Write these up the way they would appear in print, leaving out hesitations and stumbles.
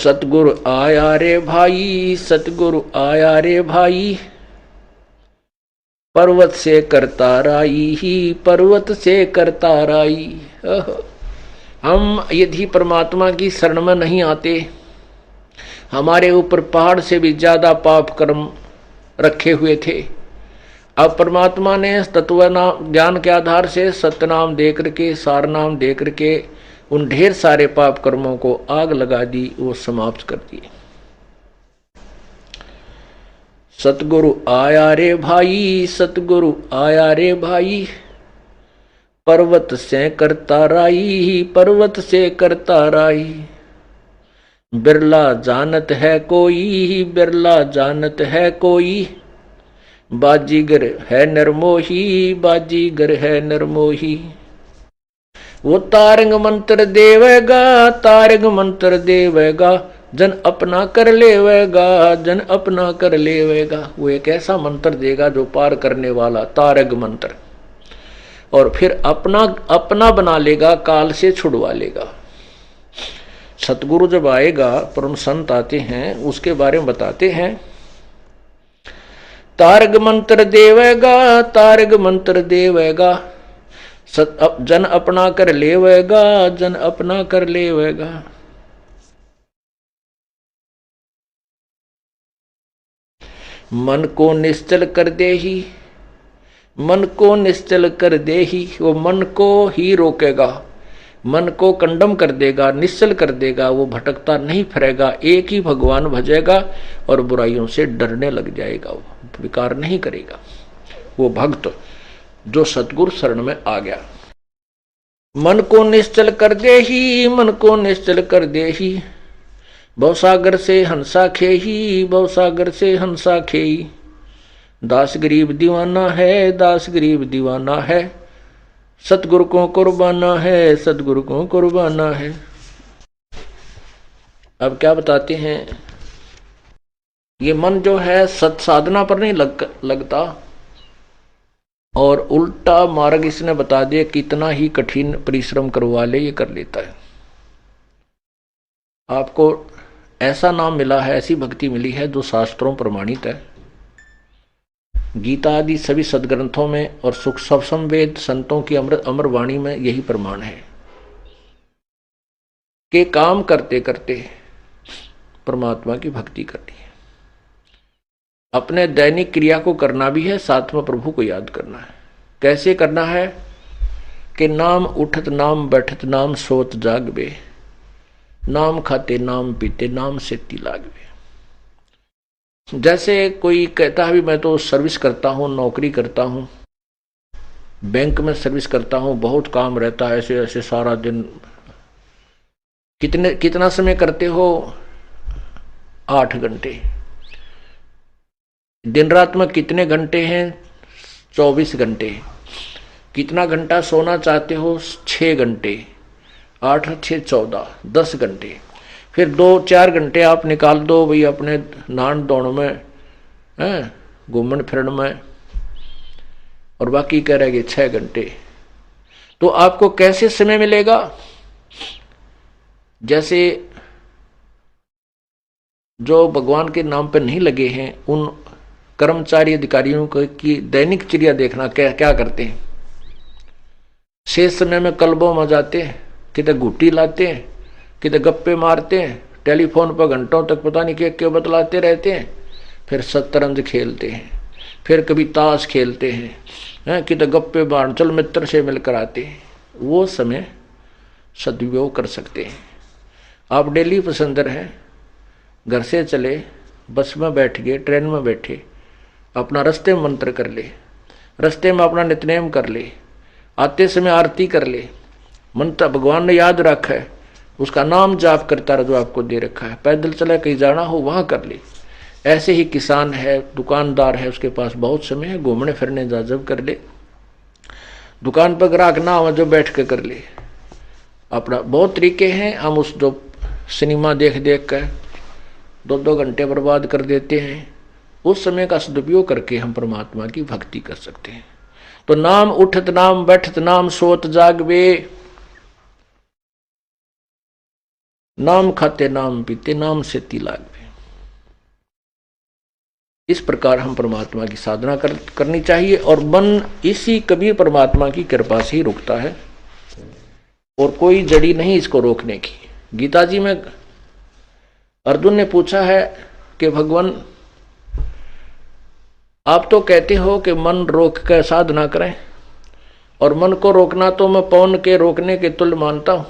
सतगुरु आया रे भाई, सतगुरु आया रे भाई, पर्वत से करता राई ही, पर्वत से करता राई। हम यदि परमात्मा की शरण में नहीं आते, हमारे ऊपर पहाड़ से भी ज्यादा पाप कर्म रखे हुए थे। अब परमात्मा ने तत्व नाम ज्ञान के आधार से सत्य नाम दे करके, सार नाम दे करके उन ढेर सारे पाप कर्मों को आग लगा दी, वो समाप्त कर दिए। सतगुरु आया रे भाई, सतगुरु आया रे भाई, पर्वत से करता राई, पर्वत से करता राई। बिरला जानत है कोई, बिरला जानत है कोई, बाजीगर है नरमोही, बाजीगर है नरमोही। वो तारंग मंत्र देवेगा, तारंग मंत्र देवेगा, जन अपना कर लेवेगा, जन अपना कर लेवेगा। वो एक ऐसा मंत्र देगा जो पार करने वाला, तारंग मंत्र, और फिर अपना अपना बना लेगा, काल से छुड़वा लेगा। सतगुरु जब आएगा, परम संत आते हैं, उसके बारे में बताते हैं। तारग मंत्र देवेगा, तारग मंत्र देवेगा, जन अपना कर लेवेगा, जन अपना कर लेवेगा। मन को निश्चल कर दे ही, मन को निश्चल कर दे ही, वो मन को ही रोकेगा, मन को कंडम कर देगा, निश्चल कर देगा। वो भटकता नहीं फिरेगा, एक ही भगवान भजेगा और बुराइयों से डरने लग जाएगा, वो विकार नहीं करेगा। वो भक्त जो सतगुरु शरण में आ गया। मन को निश्चल कर दे ही, मन को निश्चल कर दे ही, भवसागर से हंसा खेही, भवसागर से हंसा खेही। दास गरीब दीवाना है, दास गरीब दीवाना है, सतगुरु को कुर्बाना है, सतगुरु को कुर्बाना है। अब क्या बताते हैं, ये मन जो है सत साधना पर नहीं लगता, और उल्टा मार्ग इसने बता दिया, कितना ही कठिन परिश्रम करवा ले ये कर लेता है। आपको ऐसा नाम मिला है, ऐसी भक्ति मिली है जो शास्त्रों प्रमाणित है। गीता आदि सभी सदग्रंथों में और सुख सवसम वेद संतों की अमर वाणी में यही प्रमाण है कि काम करते करते परमात्मा की भक्ति करनी है। अपने दैनिक क्रिया को करना भी है, साथ में प्रभु को याद करना है। कैसे करना है कि नाम उठत नाम बैठत नाम सोत जागबे, नाम खाते नाम पीते नाम सेती लागबे। जैसे कोई कहता है भी मैं तो सर्विस करता हूं, नौकरी करता हूं, बैंक में सर्विस करता हूं, बहुत काम रहता है, ऐसे ऐसे सारा दिन। कितना समय करते हो? 8 घंटे। दिन रात में कितने घंटे हैं? 24 घंटे। कितना घंटा सोना चाहते हो? 6 घंटे। 8 6 14, 10 घंटे। फिर 2-4 घंटे आप निकाल दो भाई अपने नहान धोने में, घूमन फिरन में, और बाकी कह रहेंगे 6 घंटे। तो आपको कैसे समय मिलेगा? जैसे जो भगवान के नाम पर नहीं लगे हैं, उन कर्मचारी अधिकारियों को की दैनिक चर्या देखना, क्या करते हैं। शेष समय में क्लबों में जाते हैं, कितने घुट्टी लाते हैं, कितने गप्पे मारते हैं, टेलीफोन पर घंटों तक पता नहीं क्या बतलाते रहते हैं। फिर शतरंज खेलते हैं, फिर कभी ताश खेलते हैं, कितने गप्पे मार, चल मित्र से मिलकर आते हैं। वो समय सदुपयोग कर सकते हैं। आप डेली पैसेंजर हैं, घर से चले, बस में बैठ गए, ट्रेन में बैठे, अपना रास्ते में मंत्र कर ले, रास्ते में अपना नित्यनेम कर ले, आते समय आरती कर ले, मंत्र भगवान ने याद रखा है, उसका नाम जाप करता रहा जो आपको दे रखा है। पैदल चला कहीं जाना हो वहां कर ले। ऐसे ही किसान है, दुकानदार है, उसके पास बहुत समय है, घूमने फिरने जा जब कर ले। दुकान पर ग्राहक ना हो जो बैठ के कर ले। अपना बहुत तरीके हैं। हम उस जो सिनेमा देख देख कर 2-2 घंटे बर्बाद कर देते हैं, उस समय का सदुपयोग करके हम परमात्मा की भक्ति कर सकते हैं। तो नाम उठत नाम बैठत नाम सोत जागबे। नाम खाते नाम पीते नाम से तिलाक पे। इस प्रकार हम परमात्मा की साधना करनी चाहिए और मन इसी कभी परमात्मा की कृपा से ही रुकता है और कोई जड़ी नहीं इसको रोकने की। गीता जी में अर्जुन ने पूछा है कि भगवान आप तो कहते हो कि मन रोक कर साधना करें, और मन को रोकना तो मैं पवन के रोकने के तुल्य मानता हूं।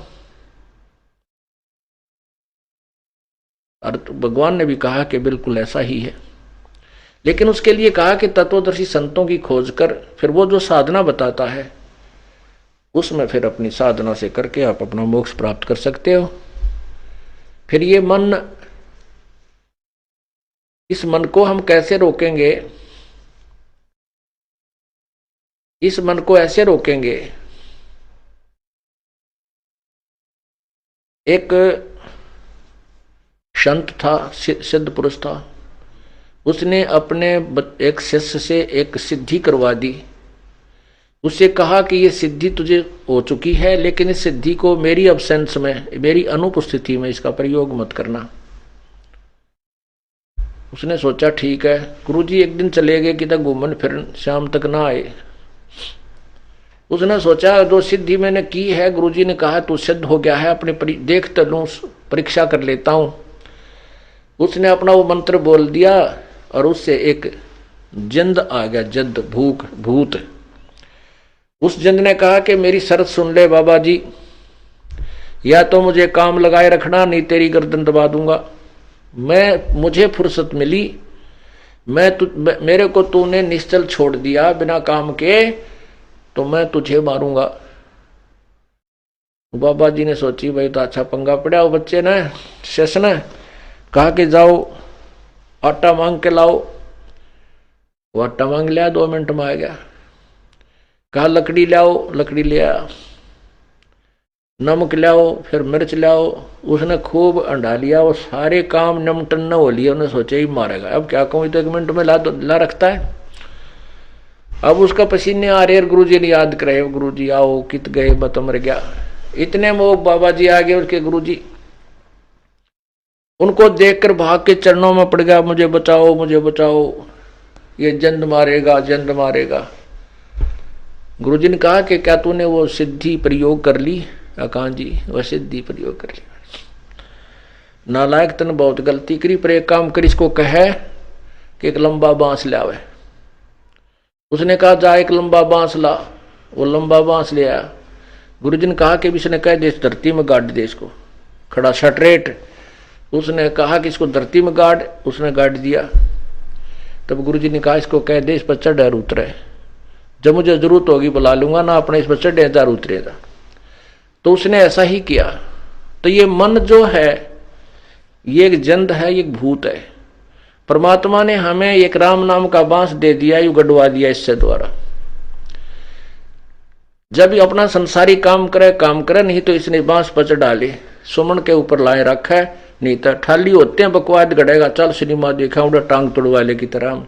और भगवान ने भी कहा कि बिल्कुल ऐसा ही है, लेकिन उसके लिए कहा कि तत्वदर्शी संतों की खोज कर फिर वो जो साधना बताता है उसमें फिर अपनी साधना से करके आप अपना मोक्ष प्राप्त कर सकते हो। फिर ये मन, इस मन को हम कैसे रोकेंगे? इस मन को ऐसे रोकेंगे, एक संत था, सिद्ध पुरुष था, उसने अपने एक शिष्य से एक सिद्धि करवा दी। उससे कहा कि ये सिद्धि तुझे हो चुकी है, लेकिन इस सिद्धि को मेरी अब्सेंस में, मेरी अनुपस्थिति में इसका प्रयोग मत करना। उसने सोचा ठीक है। गुरुजी एक दिन चले गए कि तक घूमन फिरन, शाम तक ना आए। उसने सोचा जो सिद्धि मैंने की है, गुरुजी ने कहा तू सिद्ध हो गया है, अपने देख तो लूं, परीक्षा कर लेता हूं। उसने अपना वो मंत्र बोल दिया और उससे एक जिंद आ गया, जिंद भूत। उस जिंद ने कहा कि मेरी शर्त सुन ले बाबा जी, या तो मुझे काम लगाए रखना, नहीं तेरी गर्दन दबा दूंगा। मुझे फुर्सत मिली, मेरे को तूने निश्चल छोड़ दिया बिना काम के, तो मैं तुझे मारूंगा। बाबा जी ने सोची भाई तो अच्छा पंगा पड़ा। वो बच्चे ने, शेष ने कहा कि जाओ आटा मांग के लाओ। वो आटा मांग लिया, 2 मिनट में आ गया। कहा लकड़ी लाओ, लकड़ी ले आया। नमक लाओ, फिर मिर्च लाओ। उसने खूब अंडा लिया, वो सारे काम निमटन न हो लिए। उन्हें सोचा ही मारेगा, अब क्या कहूं, तो 1 मिनट में ला रखता है। अब उसका पसीने आ रहे, गुरुजी ने याद करे, गुरुजी आओ, कित गए, बत मर गया। इतने में वो बाबा जी आ गए, उसके गुरुजी। उनको देखकर भाग के चरणों में पड़ गया, मुझे बचाओ, मुझे बचाओ, ये जंद मारेगा, जंद मारेगा। गुरुजी ने कहा कि क्या तूने वो सिद्धि प्रयोग कर ली? कहा जी वह सिद्धि प्रयोग कर ली। नालायक तन बहुत गलती करी, पर एक काम कर, इसको कहे कि एक लंबा बांस ले आवे। उसने कहा जा एक लंबा बांस ला। वो लंबा बांस ले आया। गुरुजी ने कहा कि इसने कह दे धरती में गाड़ दे इसको, खड़ा स्ट्रेट। उसने कहा कि इसको धरती में गाड़, उसने गाड़ दिया। तब गुरुजी ने कहा इसको कह दे इस पर चढ़ उतरे, जब मुझे जरूरत होगी बुला लूंगा ना, अपने इस पर चढ़ उतरेगा। तो उसने ऐसा ही किया। तो ये मन जो है ये एक जंद है, ये एक भूत है। परमात्मा ने हमें एक राम नाम का बांस दे दिया, यू गड़वा दिया इससे द्वारा। जब अपना संसारी काम करे, नहीं तो इसने बांस पच डाले, सुमन के ऊपर लाए रखा है, नहीं तो ठाली होते हैं, बकवाद गड़ेगा, चल सिनेमा देखा उधर टांग तोड़ वाले की तरह।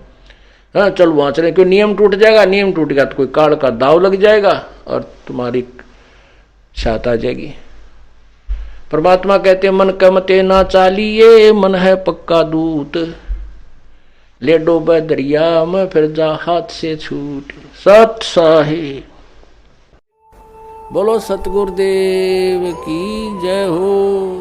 हाँ चल वहां चले, क्यों नियम टूट जाएगा, नियम टूट गया तो कोई काल का दाव लग जाएगा और तुम्हारी छात आ जाएगी। परमात्मा कहते मन कमते ना चालिए, मन है पक्का दूत, ले डोबे दरिया में फिर जा हाथ से छूट। सत साहे बोलो सतगुरुदेव की जय हो।